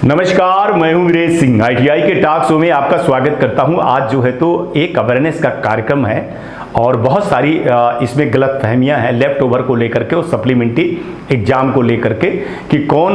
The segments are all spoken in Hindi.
नमस्कार, मैं हूं वीरेश सिंह। आईटीआई के टॉक शो में आपका स्वागत करता हूं। आज जो है तो एक अवेयरनेस का कार्यक्रम है और बहुत सारी इसमें गलत फहमियाँ हैं लेफ्ट ओवर को लेकर के और सप्लीमेंट्री एग्जाम को लेकर के कि कौन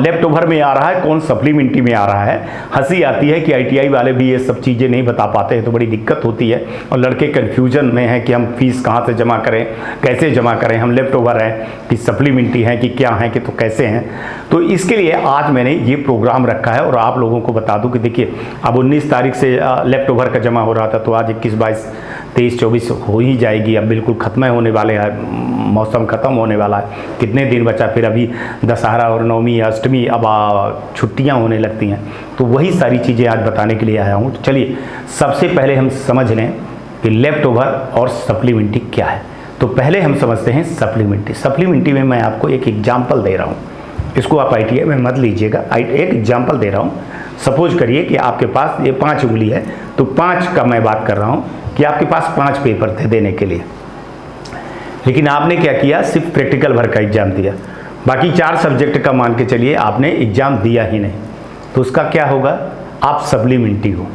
लेफ्ट ओवर में आ रहा है, कौन सप्लीमेंट्री में आ रहा है। हंसी आती है कि आईटीआई वाले भी ये सब चीज़ें नहीं बता पाते हैं तो बड़ी दिक्कत होती है और लड़के कन्फ्यूजन में हैं कि हम फीस कहाँ से जमा करें, कैसे जमा करें, हम लेफ्ट ओवर हैं कि सप्लीमेंट्री हैं कि क्या हैं कि तो कैसे हैं। तो इसके लिए आज मैंने ये प्रोग्राम रखा है और आप लोगों को बता दूं कि देखिए अब 19 तारीख से लेफ्ट ओवर का जमा हो रहा था, तो आज 21, 22, 23, 24 हो ही जाएगी। अब बिल्कुल ख़त्म होने वाले हैं, मौसम ख़त्म होने वाला है। कितने दिन बचा, फिर अभी दशहरा और नवमी अष्टमी, अब छुट्टियां होने लगती हैं। तो वही सारी चीज़ें आज बताने के लिए आया हूँ। तो चलिए सबसे पहले हम समझ लें कि लेफ्ट ओवर और सप्लीमेंट्री क्या है। तो पहले हम समझते हैं सप्लीमेंट्री। सप्लीमेंट्री में मैं आपको एक एग्जाम्पल दे रहा हूँ, इसको आप आईटीआई में मत लीजिएगा। एक एग्जाम्पल दे रहा हूँ। सपोज करिए कि आपके पास ये 5 उंगली है, तो 5 का मैं बात कर रहा हूँ कि आपके पास 5 पेपर थे देने के लिए, लेकिन आपने क्या किया, सिर्फ प्रैक्टिकल भर का एग्जाम दिया, बाकी 4 सब्जेक्ट का मान के चलिए आपने एग्जाम दिया ही नहीं, तो उसका क्या होगा, आप सप्लीमेंट्री हो,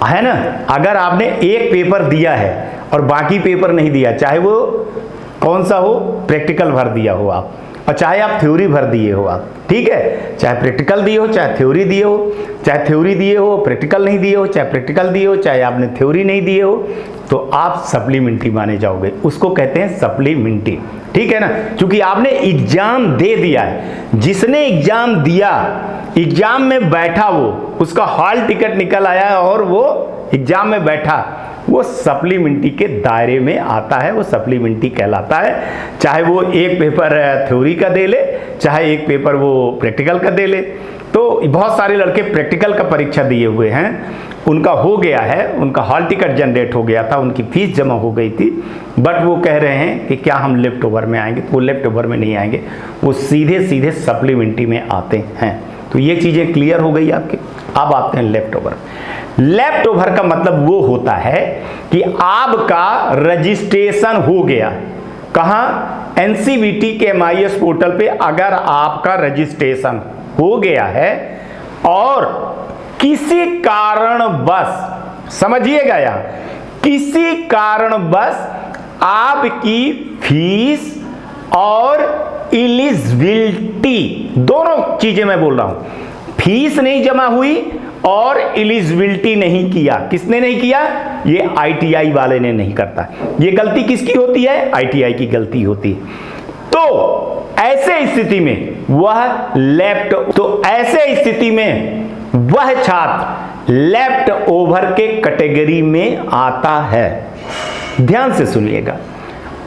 है ना। अगर आपने एक पेपर दिया है और बाकी पेपर नहीं दिया, चाहे वो कौन सा हो, प्रैक्टिकल भर दिया हो आप, और चाहे आप थ्योरी भर दिए हो आप, ठीक है, चाहे प्रैक्टिकल दिए हो, चाहे थ्योरी दिए हो, चाहे थ्योरी दिए हो प्रैक्टिकल नहीं दिए हो, चाहे प्रैक्टिकल दिए हो, चाहे आपने थ्योरी नहीं दिए हो, तो आप सप्लीमेंट्री माने जाओगे। उसको कहते हैं सप्लीमेंट्री, ठीक है ना, क्योंकि आपने एग्जाम दे दिया है। जिसने एग्जाम दिया, एग्जाम में बैठा, वो उसका हॉल टिकट निकल आया और वो एग्जाम में बैठा, वो सप्लीमेंट्री के दायरे में आता है, वो सप्लीमेंट्री कहलाता है। चाहे वो एक पेपर थ्योरी का दे ले, चाहे एक पेपर वो प्रैक्टिकल का दे ले। तो बहुत सारे लड़के प्रैक्टिकल का परीक्षा दिए हुए हैं, उनका हो गया है, उनका हॉल टिकट जनरेट हो गया था, उनकी फीस जमा हो गई थी, बट वो कह रहे हैं कि क्या हम लेफ्ट ओवर में आएंगे, तो वो लेफ्ट ओवर में नहीं आएंगे, वो सीधे सीधे सप्लीमेंट्री में आते हैं। तो ये चीज़ें क्लियर हो गई आपकी। अब आते हैं लेफ्ट ओवर। लेफ्ट ओवर का मतलब वो होता है कि आपका रजिस्ट्रेशन हो गया, कहाँ, एनसीवीटी के MIS पोर्टल पे अगर आपका रजिस्ट्रेशन हो गया है और किसी कारणवश, समझिएगा यहाँ, किसी कारणवश आपकी फीस और एलिजिबिलिटी, दोनों चीजें मैं बोल रहा हूं, फीस नहीं जमा हुई और एलिजिबिलिटी नहीं किया। किसने नहीं किया, ये आईटीआई वाले ने नहीं करता। ये गलती किसकी होती है, आईटीआई की गलती होती है। तो ऐसे स्थिति में ऐसे स्थिति में वह छात्र लेफ्ट ओवर के कैटेगरी में आता है। ध्यान से सुनिएगा,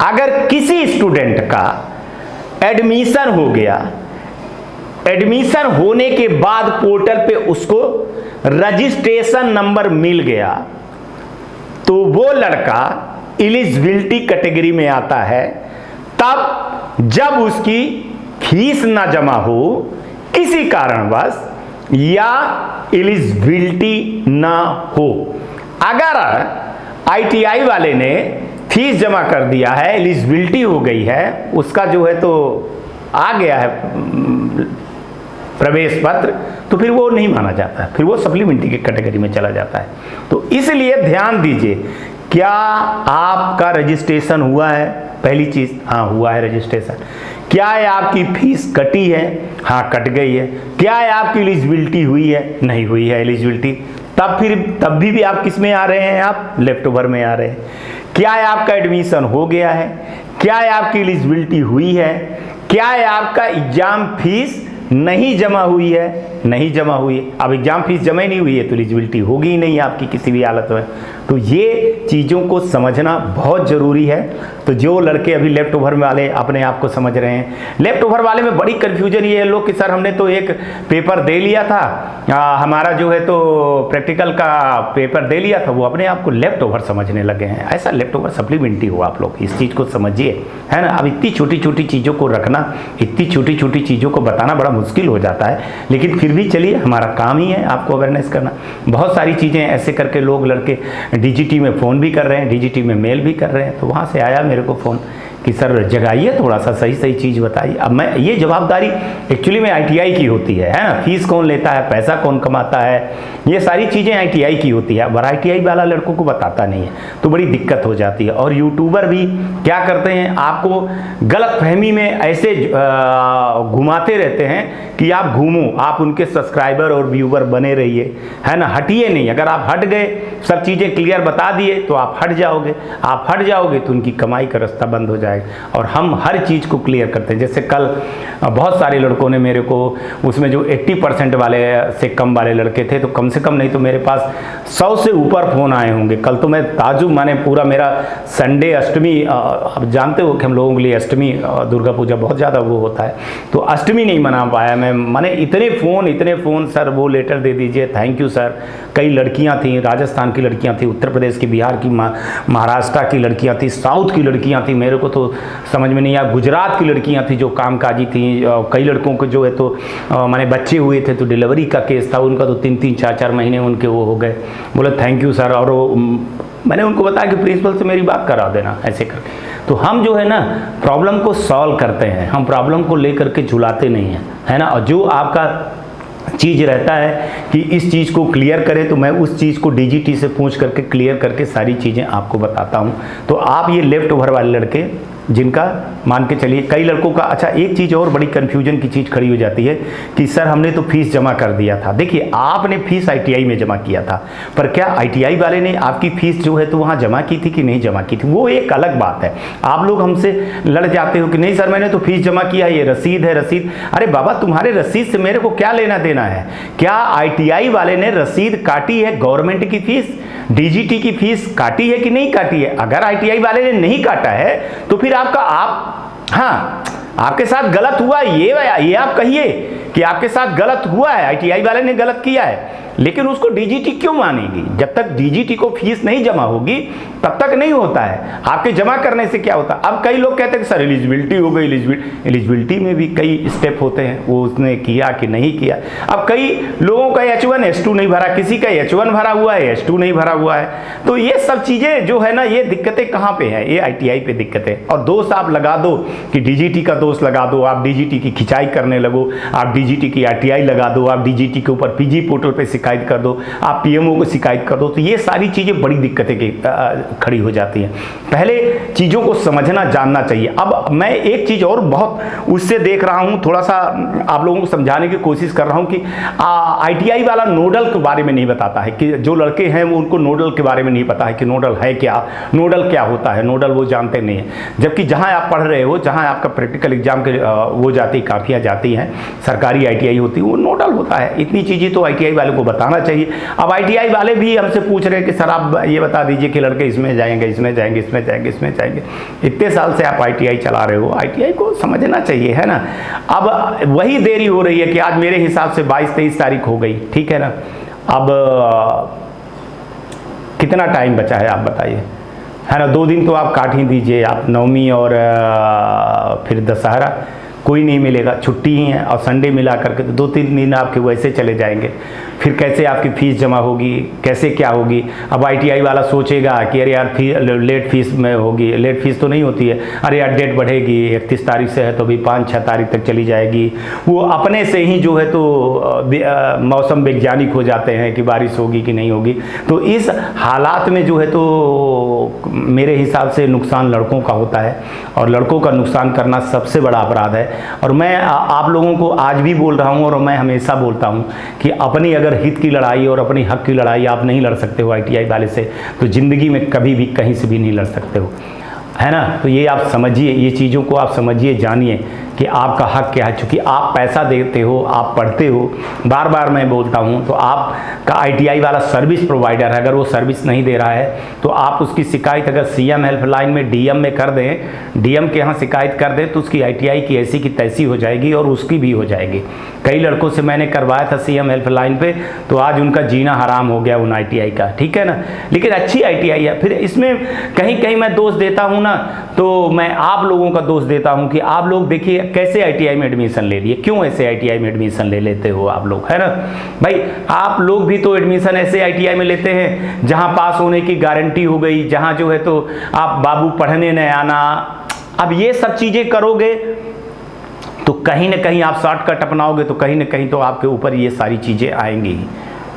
अगर किसी स्टूडेंट का एडमिशन हो गया, एडमिशन होने के बाद पोर्टल पे उसको रजिस्ट्रेशन नंबर मिल गया, तो वो लड़का एलिजिबिलिटी कैटेगरी में आता है। तब जब उसकी फीस ना जमा हो किसी कारणवश या एलिजिबिलिटी ना हो, अगर आईटीआई वाले ने फीस जमा कर दिया है, एलिजिबिलिटी हो गई है, उसका जो है तो आ गया है प्रवेश पत्र, तो फिर वो नहीं माना जाता है, फिर वो सप्लीमेंट्री की कैटेगरी में चला जाता है। तो इसलिए ध्यान दीजिए, क्या आपका रजिस्ट्रेशन हुआ है, पहली चीज, हाँ हुआ है रजिस्ट्रेशन। क्या है आपकी फीस कटी है, हाँ कट गई है। क्या है आपकी एलिजिबिलिटी हुई है, नहीं हुई है एलिजिबिलिटी, तब भी आप किस में आ रहे हैं, आप लेफ्ट ओवर में आ रहे हैं। क्या है आपका एडमिशन हो गया है, क्या है आपकी एलिजिबिलिटी हुई है, क्या है आपका एग्जाम फीस नहीं जमा हुई है, नहीं जमा हुई है। अब एग्जाम फीस जमा ही नहीं हुई है तो एलिजिबिलिटी होगी ही नहीं आपकी किसी भी हालत में। तो ये चीज़ों को समझना बहुत ज़रूरी है। तो जो लड़के अभी लेफ्ट ओवर वाले अपने आप को समझ रहे हैं, लेफ्ट ओवर वाले में बड़ी कन्फ्यूजन ये है लोग कि सर हमने तो एक पेपर दे लिया था, हमारा जो है तो प्रैक्टिकल का पेपर दे लिया था, वो अपने आप को लेफ्ट ओवर समझने लगे हैं। ऐसा लेफ्ट ओवर सप्लीमेंट्री हो, आप लोग इस चीज़ को समझिए, है ना। अब इतनी छोटी छोटी चीज़ों को रखना, इतनी छोटी छोटी चीज़ों को बताना बड़ा मुश्किल हो जाता है, लेकिन फिर भी चलिए हमारा काम ही है आपको अवेयरनेस करना। बहुत सारी चीज़ें ऐसे करके लोग लड़के डीजीटी में फ़ोन भी कर रहे हैं, डीजीटी में मेल भी कर रहे हैं। तो वहाँ से आया मेरे को फ़ोन कि सर जगाइए, थोड़ा सा सही सही चीज़ बताइए। अब मैं ये जवाबदारी एक्चुअली में आईटीआई की होती है ना, फीस कौन लेता है, पैसा कौन कमाता है, ये सारी चीज़ें आईटीआई की होती है। पर आईटीआई वाला लड़कों को बताता नहीं है, तो बड़ी दिक्कत हो जाती है। और यूट्यूबर भी क्या करते हैं, आपको गलत फहमी में ऐसे घुमाते रहते हैं कि आप घूमो, आप उनके सब्सक्राइबर और व्यूवर बने रहिए, है ना, हटिए नहीं। अगर आप हट गए, सब चीज़ें क्लियर बता दिए, तो आप हट जाओगे। आप हट जाओगे तो उनकी कमाई का रास्ता बंद हो जाएगा। और हम हर चीज़ को क्लियर करते हैं। जैसे कल बहुत सारे लड़कों ने मेरे को, उसमें जो 80% वाले से कम वाले लड़के थे, तो कम से कम नहीं तो मेरे पास 100 से ऊपर फ़ोन आए होंगे। कल तो मैं ताजुब, माने पूरा मेरा संडे, अष्टमी, आप जानते हो कि हम लोगों के लिए अष्टमी, दुर्गा पूजा बहुत ज़्यादा वो होता है, तो अष्टमी नहीं मना पाया मैं। माने इतने फ़ोन, सर वो लेटर दे दीजिए, थैंक यू सर। कई लड़कियां थी, राजस्थान की लड़कियां थी, उत्तर प्रदेश की, बिहार की, महाराष्ट्र की लड़कियां थी, साउथ की लड़कियां थी, मेरे को तो समझ में नहीं आया, गुजरात की लड़कियां थी जो कामकाजी थी। कई लड़कों को जो है तो माने बच्चे हुए थे, तो डिलीवरी का केस था उनका, तो 3-3, 4-4 महीने उनके वो हो गए। बोले थैंक यू सर। और मैंने उनको बताया कि प्रिंसिपल से मेरी बात करा देना, ऐसे करके। तो हम जो है ना प्रॉब्लम को सॉल्व करते हैं, हम प्रॉब्लम को लेकर के झुलाते नहीं हैं, है ना। और जो आपका चीज़ रहता है कि इस चीज़ को क्लियर करें, तो मैं उस चीज़ को डीजीटी से पूछ करके क्लियर करके सारी चीज़ें आपको बताता हूं। तो आप ये लेफ्ट ओवर वाले लड़के, जिनका मान के चलिए कई लड़कों का, अच्छा एक चीज़ और बड़ी कन्फ्यूजन की चीज़ खड़ी हो जाती है कि सर हमने तो फीस जमा कर दिया था। देखिए, आपने फीस आईटीआई में जमा किया था, पर क्या आईटीआई वाले ने आपकी फीस जो है तो वहाँ जमा की थी कि नहीं जमा की थी, वो एक अलग बात है। आप लोग हमसे लड़ जाते हो कि नहीं सर मैंने तो फीस जमा किया, ये रसीद है, रसीद। अरे बाबा, तुम्हारे रसीद से मेरे को क्या लेना देना है? क्या आईटीआई वाले ने रसीद काटी है गवर्नमेंट की फीस, डीजीटी की फीस काटी है कि नहीं काटी है? अगर आईटीआई वाले ने नहीं काटा है तो फिर हाँ, आपके साथ गलत हुआ है, ये आप कहिए कि आपके साथ गलत हुआ है, आईटीआई वाले ने गलत किया है। लेकिन उसको डीजीटी क्यों मानेगी? जब तक डीजीटी को फीस नहीं जमा होगी तब तक नहीं होता है। आपके जमा करने से क्या होता है? अब कई लोग कहते हैं कि सर एलिजिबिलिटी हो गई, एलिजिबिलिटी में भी कई स्टेप होते हैं, वो उसने किया कि नहीं किया। अब कई लोगों का H1 H2 नहीं भरा, किसी का H1 भरा हुआ है, H2 नहीं भरा हुआ है। तो ये सब चीज़ें जो है ना, ये दिक्कतें कहाँ पे हैं? ये आईटीआई पे दिक्कतें। और दोष आप लगा दो कि डीजीटी का दोष लगा दो, आप डीजीटी की खिंचाई करने लगो, आप डीजीटी की आरटीआई लगा दो, आप डीजीटी के ऊपर पीजी पोर्टल पे शिकायत कर दो, आप पीएमओ को शिकायत कर दो। तो ये सारी चीज़ें बड़ी दिक्कतें खड़ी हो जाती हैं। पहले चीज़ों को समझना जानना चाहिए। अब मैं एक चीज़ और बहुत उससे देख रहा हूँ, थोड़ा सा आप लोगों को समझाने की कोशिश कर रहा हूँ कि आईटीआई वाला नोडल के बारे में नहीं बताता है, कि जो लड़के हैं वो उनको नोडल के बारे में नहीं पता है कि नोडल है क्या, नोडल क्या होता है, नोडल वो जानते नहीं है। जबकि जहाँ आप पढ़ रहे हो, जहाँ आपका प्रैक्टिकल एग्जाम के वो जाती काफियाँ जाती हैं, सरकारी आईटीआई होती है, वो नोडल होता है। इतनी चीज़ें तो आईटीआई वाले को बताना चाहिए। अब आईटीआई वाले भी हमसे पूछ रहे हैं कि सर आप ये बता दीजिए कि लड़के इसमें जाएंगे, इसमें जाएंगे, इसमें जाएंगे, इसमें जाएंगे। इतने साल से आप आईटीआई चला रहे हो, आईटीआई को समझना चाहिए, है ना। अब वही देरी हो रही है कि आज मेरे हिसाब से 22-23 तारीख हो गई, ठीक है ना। अब कितना टाइम बचा है आप बताइए, है ना। 2 दिन तो आप काट ही दीजिए, आप नवमी और फिर दशहरा, कोई नहीं मिलेगा, छुट्टी ही है, और संडे मिला करके तो 2-3 दिन आपके वैसे चले जाएंगे। फिर कैसे आपकी फ़ीस जमा होगी, कैसे क्या होगी? अब आईटीआई वाला सोचेगा कि अरे यार लेट फीस में होगी, लेट फीस तो नहीं होती है, अरे यार डेट बढ़ेगी, 31 तारीख से है तो अभी 5-6 तारीख तक चली जाएगी। वो अपने से ही जो है तो मौसम वैज्ञानिक हो जाते हैं कि बारिश होगी कि नहीं होगी। तो इस हालात में जो है तो मेरे हिसाब से नुकसान लड़कों का होता है, और लड़कों का नुकसान करना सबसे बड़ा अपराध है। और मैं आप लोगों को आज भी बोल रहा हूँ, और मैं हमेशा बोलता हूँ कि अपनी अगर हित की लड़ाई और अपनी हक की लड़ाई आप नहीं लड़ सकते हो आईटीआई वाले से, तो ज़िंदगी में कभी भी कहीं से भी नहीं लड़ सकते हो, है ना। तो ये आप समझिए, ये चीज़ों को आप समझिए, जानिए कि आपका हक क्या है। चूँकि आप पैसा देते हो, आप पढ़ते हो, बार बार मैं बोलता हूँ, तो आपका आईटीआई वाला सर्विस प्रोवाइडर है, अगर वो सर्विस नहीं दे रहा है तो आप उसकी शिकायत अगर सीएम हेल्पलाइन में, डीएम में कर दें, डीएम के यहाँ शिकायत कर दें, तो उसकी आईटीआई की ऐसी की तैसी हो जाएगी और उसकी भी हो जाएगी। कई लड़कों से मैंने करवाया था सीएम हेल्पलाइन पे, तो आज उनका जीना हराम हो गया उन आईटीआई का, ठीक है ना। लेकिन अच्छी आईटीआई है। फिर इसमें कहीं कहीं मैं दोष देता हूँ ना, तो मैं आप लोगों का दोष देता हूँ कि आप लोग देखिए कैसे आईटीआई में एडमिशन ले लिए, क्यों ऐसे आईटीआई में एडमिशन ले लेते हो आप लोग, है ना भाई। आप लोग भी तो एडमिशन ऐसे आईटीआई में लेते हैं जहाँ पास होने की गारंटी हो गई, जहाँ जो है तो आप बाबू पढ़ने न आना, अब ये सब चीज़ें करोगे तो कहीं ना कहीं आप शॉर्टकट अपनाओगे तो कहीं ना कहीं तो आपके ऊपर ये सारी चीज़ें आएंगी ही,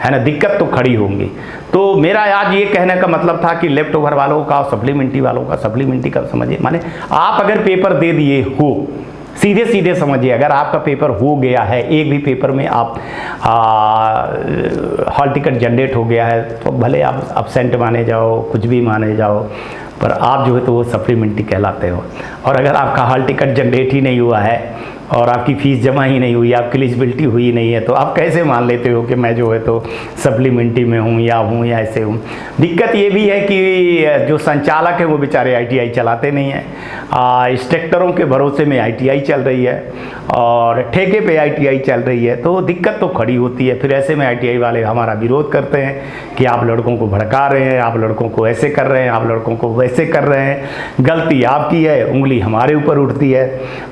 है ना, दिक्कत तो खड़ी होंगी। तो मेरा आज ये कहने का मतलब था कि लेफ्ट ओवर वालों का और सप्लीमेंट्री वालों का, सप्लीमेंट्री का समझिए, माने आप अगर पेपर दे दिए हो, सीधे सीधे समझिए, अगर आपका पेपर हो गया है, एक भी पेपर में आप हॉल टिकट जनरेट हो गया है, तो भले आप अब्सेंट माने जाओ, कुछ भी माने जाओ, पर आप जो है तो वो सप्लीमेंट्री कहलाते हो। और अगर आपका हॉल टिकट जनरेट ही नहीं हुआ है और आपकी फ़ीस जमा ही नहीं हुई, आपकी एलिजिबिलिटी हुई नहीं है, तो आप कैसे मान लेते हो कि मैं जो है तो सप्लीमेंट्री में हूँ या ऐसे हूँ। दिक्कत ये भी है कि जो संचालक है वो बेचारे आईटीआई चलाते नहीं हैं, इंस्ट्रक्टरों के भरोसे में आईटीआई चल रही है और ठेके पे आईटीआई चल रही है, तो दिक्कत तो खड़ी होती है। फिर ऐसे में आईटीआई वाले हमारा विरोध करते हैं कि आप लड़कों को भड़का रहे हैं, आप लड़कों को ऐसे कर रहे हैं, आप लड़कों को वैसे कर रहे हैं, गलती आपकी है, उंगली हमारे ऊपर उठती है।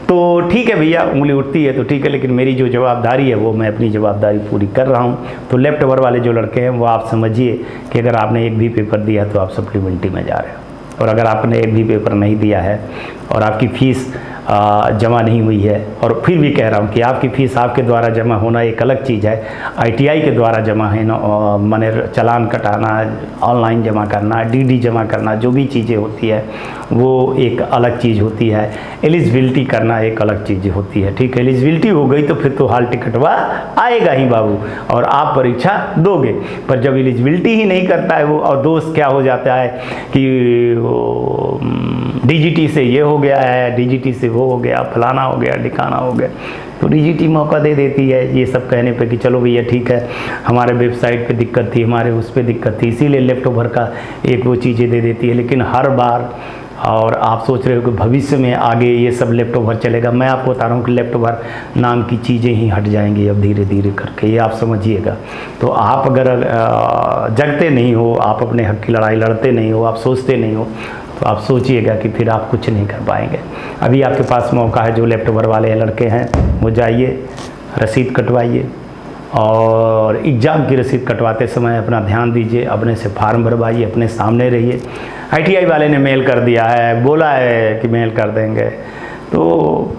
तो ठीक है भैया, उंगली उठती है तो ठीक है, लेकिन मेरी जो जवाबदारी है वो मैं अपनी जवाबदारी पूरी कर रहा हूँ। तो लेफ्ट ओवर वाले जो लड़के हैं वो आप समझिए कि अगर आपने एक भी पेपर दिया तो आप सप्लीमेंट्री में जा रहे हो, और अगर आपने एक भी पेपर नहीं दिया है और आपकी फ़ीस जमा नहीं हुई है, और फिर भी कह रहा हूँ कि आपकी फ़ीस आपके द्वारा जमा होना एक अलग चीज़ है, आईटीआई के द्वारा जमा है ना, माने चालान कटाना, ऑनलाइन जमा करना, डीडी जमा करना, जो भी चीज़ें होती है वो एक अलग चीज़ होती है। एलिजिबिलिटी करना एक अलग चीज़ होती है, ठीक है। एलिजिबिलिटी हो गई तो फिर तो हॉल टिकटवा आएगा ही बाबू और आप परीक्षा दोगे, पर जब एलिजिबिलिटी ही नहीं करता है वो, और दोस्त क्या हो जाता है कि डीजीटी से ये हो गया है, डीजीटी से वो हो गया, फलाना हो गया, ढिकाना हो गया, तो डीजीटी मौका दे देती है ये सब कहने पे कि चलो भैया ठीक है, हमारे वेबसाइट पे दिक्कत थी, हमारे उस पे दिक्कत थी, इसीलिए लेफ्ट ओवर का एक वो चीज़ें दे देती है। लेकिन हर बार, और आप सोच रहे हो कि भविष्य में आगे ये सब लेफ्ट ओवर चलेगा, मैं आपको बता रहा हूँ कि लेफ्ट ओवर नाम की चीज़ें ही हट जाएंगी अब धीरे धीरे करके, ये आप समझिएगा। तो आप अगर जगते नहीं हो, आप अपने हक की लड़ाई लड़ते नहीं हो, आप सोचते नहीं हो, तो आप सोचिएगा कि फिर आप कुछ नहीं कर पाएंगे। अभी आपके पास मौका है, जो लेफ्ट ओवर वाले लड़के हैं वो जाइए, रसीद कटवाइए, और एग्ज़ाम की रसीद कटवाते समय अपना ध्यान दीजिए, अपने से फार्म भरवाइए, अपने सामने रहिए। आईटीआई वाले ने मेल कर दिया है, बोला है कि मेल कर देंगे, तो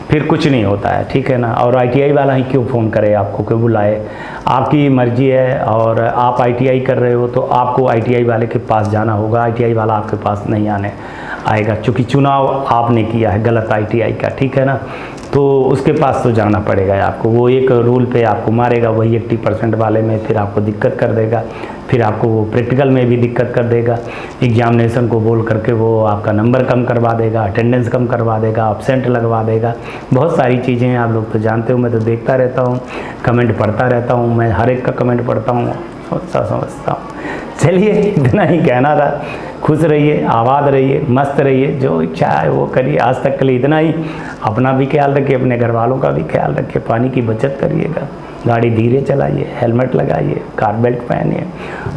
फिर कुछ नहीं होता है, ठीक है ना। और आईटीआई वाला ही क्यों फ़ोन करे आपको, क्यों बुलाए, आपकी मर्जी है। और आप आईटीआई कर रहे हो तो आपको आईटीआई वाले के पास जाना होगा, आईटीआई वाला आपके पास नहीं आने आएगा, क्योंकि चुनाव आपने किया है गलत आईटीआई का, ठीक है ना। तो उसके पास तो जाना पड़ेगा आपको, वो एक रूल पे आपको मारेगा, वही 80% वाले में फिर आपको दिक्कत कर देगा, फिर आपको वो प्रैक्टिकल में भी दिक्कत कर देगा, एग्जामिनेशन को बोल करके वो आपका नंबर कम करवा देगा, अटेंडेंस कम करवा देगा, एब्सेंट लगवा देगा, बहुत सारी चीज़ें हैं, आप लोग तो जानते हो, मैं तो देखता रहता हूँ, कमेंट पढ़ता रहता हूँ, मैं हर एक का कमेंट पढ़ता हूँ, समझता हूँ। चलिए इतना ही कहना था, खुश रहिए, आबाद रहिए, मस्त रहिए, जो इच्छा है वो करिए। आज तक के लिए इतना ही। अपना भी ख्याल रखिए, अपने घर वालों का भी ख्याल रखिए, पानी की बचत करिएगा, गाड़ी धीरे चलाइए, हेलमेट लगाइए, कार बेल्ट पहनिए,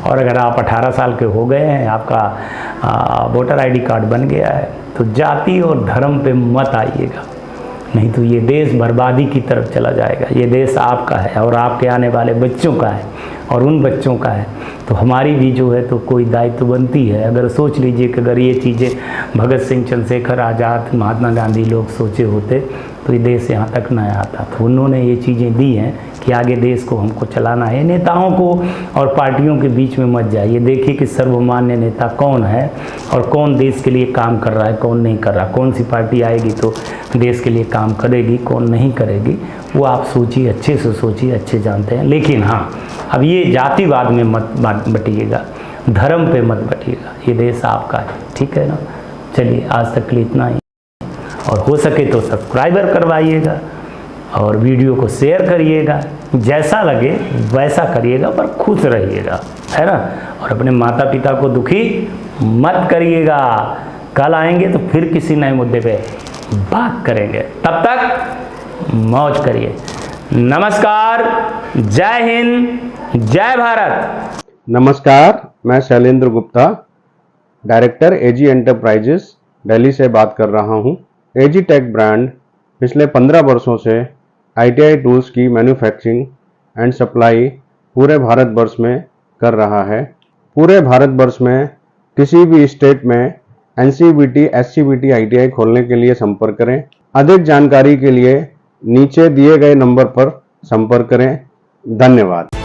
और अगर आप 18 साल के हो गए हैं, आपका वोटर आईडी कार्ड बन गया है, तो जाति और धर्म पे मत आइएगा, नहीं तो ये देश बर्बादी की तरफ चला जाएगा। ये देश आपका है और आपके आने वाले बच्चों का है और उन बच्चों का है, तो हमारी भी जो है तो कोई दायित्व बनती है। अगर सोच लीजिए कि अगर ये चीज़ें भगत सिंह, चंद्रशेखर आज़ाद, महात्मा गांधी लोग सोचे होते तो ये देश यहाँ तक न आता। तो उन्होंने ये चीज़ें दी हैं कि आगे देश को हमको चलाना है। नेताओं को और पार्टियों के बीच में मत जाइए, देखिए कि सर्वमान्य नेता कौन है और कौन देश के लिए काम कर रहा है, कौन नहीं कर रहा, कौन सी पार्टी आएगी तो देश के लिए काम करेगी, कौन नहीं करेगी, वो आप सोचिए, अच्छे से सोचिए, अच्छे जानते हैं। लेकिन हाँ, अब ये जातिवाद में मत बटिएगा, धर्म पे मत बटिएगा, ये देश आपका है, ठीक है ना। चलिए आज तक के लिए इतना ही, और हो सके तो सब्सक्राइबर करवाइएगा और वीडियो को शेयर करिएगा, जैसा लगे वैसा करिएगा, पर खुश रहिएगा, है ना। और अपने माता पिता को दुखी मत करिएगा। कल आएंगे तो फिर किसी नए मुद्दे पे बात करेंगे, तब तक मौज करिए। नमस्कार, जय हिंद, जय भारत। नमस्कार, मैं शैलेंद्र गुप्ता, डायरेक्टर एजी एंटरप्राइजेस दिल्ली से बात कर रहा हूं। एजी टेक ब्रांड पिछले 15 वर्षों से आईटीआई टूल्स की मैन्युफैक्चरिंग एंड सप्लाई पूरे भारतवर्ष में कर रहा है। पूरे भारतवर्ष में किसी भी स्टेट में NCVT SCVT ITI खोलने के लिए संपर्क करें। अधिक जानकारी के लिए नीचे दिए गए नंबर पर संपर्क करें। धन्यवाद।